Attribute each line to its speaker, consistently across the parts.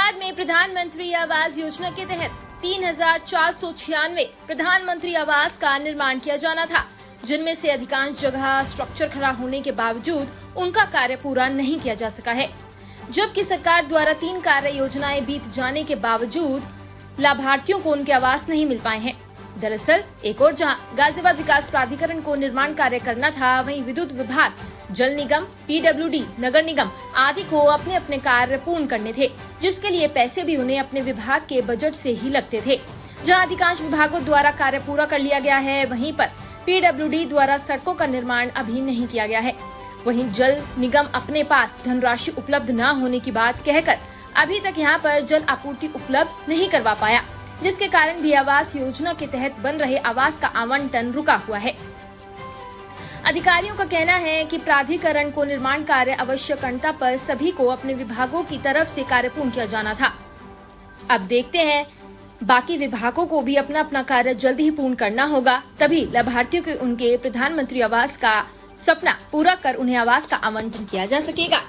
Speaker 1: धनबाद में प्रधानमंत्री आवास योजना के तहत 3,496 प्रधानमंत्री आवास का निर्माण किया जाना था, जिनमें से अधिकांश जगह स्ट्रक्चर खड़ा होने के बावजूद उनका कार्य पूरा नहीं किया जा सका है। जबकि सरकार द्वारा 3 कार्य योजनाएं बीत जाने के बावजूद लाभार्थियों को उनके आवास नहीं मिल पाए हैं। दरअसल एक और जहां गाजियाबाद विकास प्राधिकरण को निर्माण कार्य करना था, वहीं विद्युत विभाग, जल निगम, PWD, नगर निगम आदि को अपने अपने कार्य पूर्ण करने थे, जिसके लिए पैसे भी उन्हें अपने विभाग के बजट से ही लगते थे। जहां अधिकांश विभागों द्वारा कार्य पूरा कर लिया गया है, वहीं पर PWD द्वारा सड़कों का निर्माण अभी नहीं किया गया है। वहीं जल निगम अपने पास धनराशि उपलब्ध न होने की बात कहकर अभी तक यहां पर जल आपूर्ति उपलब्ध नहीं करवा पाया, जिसके कारण भी आवास योजना के तहत बन रहे आवास का आवंटन रुका हुआ है। अधिकारियों का कहना है कि प्राधिकरण को निर्माण कार्य आवश्यकता पर सभी को अपने विभागों की तरफ से कार्य पूर्ण किया जाना था। अब देखते हैं, बाकी विभागों को भी अपना अपना कार्य जल्द ही पूर्ण करना होगा, तभी लाभार्थियों के उनके प्रधानमंत्री आवास का सपना पूरा कर उन्हें आवास का आवंटन किया जा सकेगा।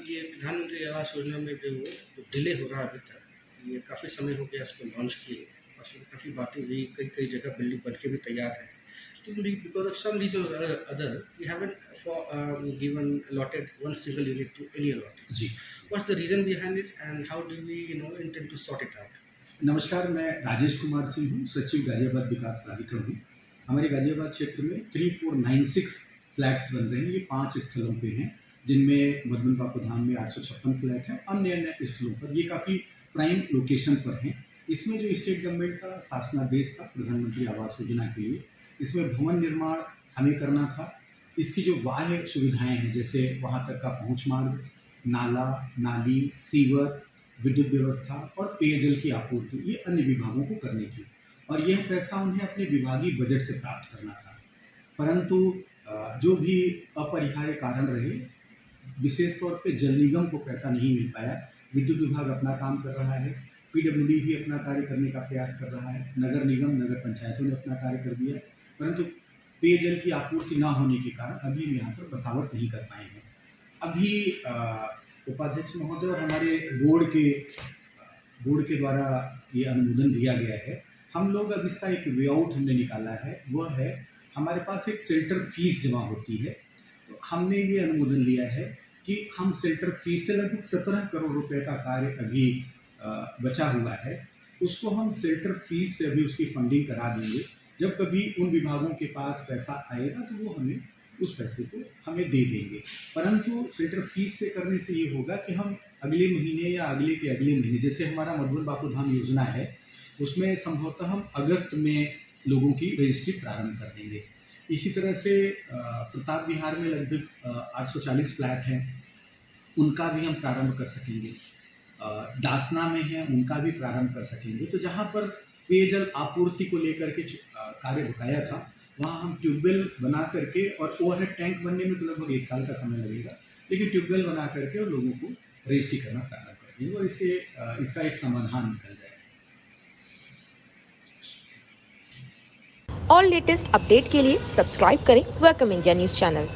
Speaker 2: ये प्रधानमंत्री आवास योजना में जो डिले हो रहा है अभी तक, ये काफ़ी समय हो गया इसको लॉन्च किए, उसमें काफ़ी बातें हुई, कई जगह बिल्डिंग बन के भी तैयार है, तो because of some reason other we haven't given allotted one single unit to any allotted.
Speaker 3: जी,
Speaker 2: what's the reason behind it and how do we intend to sort it out?
Speaker 3: नमस्कार, मैं राजेश कुमार सिंह हूँ, सचिव गाजियाबाद विकास प्राधिकरण हूँ। हमारे गाजियाबाद क्षेत्र में 3496 फ्लैट्स बन रहे हैं। ये 5 स्थलों पे हैं, जिनमें मधुबन बापू धाम में 856 फ्लैट हैं। अन्य स्थलों पर ये काफ़ी प्राइम लोकेशन पर हैं। इसमें जो स्टेट गवर्नमेंट का शासनादेश था प्रधानमंत्री आवास योजना के लिए, इसमें भवन निर्माण हमें करना था। इसकी जो बाह्य सुविधाएं हैं, जैसे वहाँ तक का पहुँच मार्ग, नाला, नाली, सीवर, विद्युत व्यवस्था और पेयजल की आपूर्ति, ये अन्य विभागों को करनी थी और यह पैसा उन्हें अपने विभागीय बजट से प्राप्त करना था। परंतु जो भी अपरिहार्य कारण रहे, विशेष तौर पे जल निगम को पैसा नहीं मिल पाया। विद्युत विभाग अपना काम कर रहा है, PWD भी अपना कार्य करने का प्रयास कर रहा है, नगर निगम, नगर पंचायतों ने अपना कार्य कर दिया, परंतु पेयजल की आपूर्ति न होने के कारण अभी हम यहाँ पर बसावट नहीं कर पाए हैं। अभी उपाध्यक्ष महोदय और हमारे बोर्ड के द्वारा ये अनुमोदन दिया गया है। हम लोग अब इसका एक वे आउट हमने निकाला है, वह है हमारे पास एक सेल्टर फीस जमा होती है। तो हमने ये अनुमोदन लिया है कि हम सेल्टर फीस से लगभग 17 करोड़ रुपए का कार्य अभी बचा हुआ है, उसको हम सेल्टर फीस से अभी उसकी फंडिंग करा देंगे। जब कभी उन विभागों के पास पैसा आएगा तो वो हमें उस पैसे को हमें दे देंगे। परंतु सेल्टर फीस से करने से ये होगा कि हम अगले महीने या अगले के अगले महीने, जैसे हमारा मधुबन बापू धाम योजना है, उसमें संभवतः हम अगस्त में लोगों की रजिस्ट्री प्रारंभ कर देंगे। इसी तरह से प्रताप विहार में लगभग 840 फ्लैट हैं, उनका भी हम प्रारंभ कर सकेंगे। दासना में है, उनका भी प्रारंभ कर सकेंगे। तो जहाँ पर पेयजल आपूर्ति को लेकर के कार्य बताया था, वहाँ हम ट्यूबवेल बना करके, और ओवरहेड टैंक बनने में तो लगभग 1 साल का समय लगेगा, लेकिन ट्यूबवेल बना करके और लोगों को रजिस्ट्री करना प्रारंभ कर देंगे और इससे इसका एक समाधान निकल जाएगा।
Speaker 4: और लेटेस्ट अपडेट के लिए सब्सक्राइब करें वेलकम इंडिया न्यूज़ चैनल।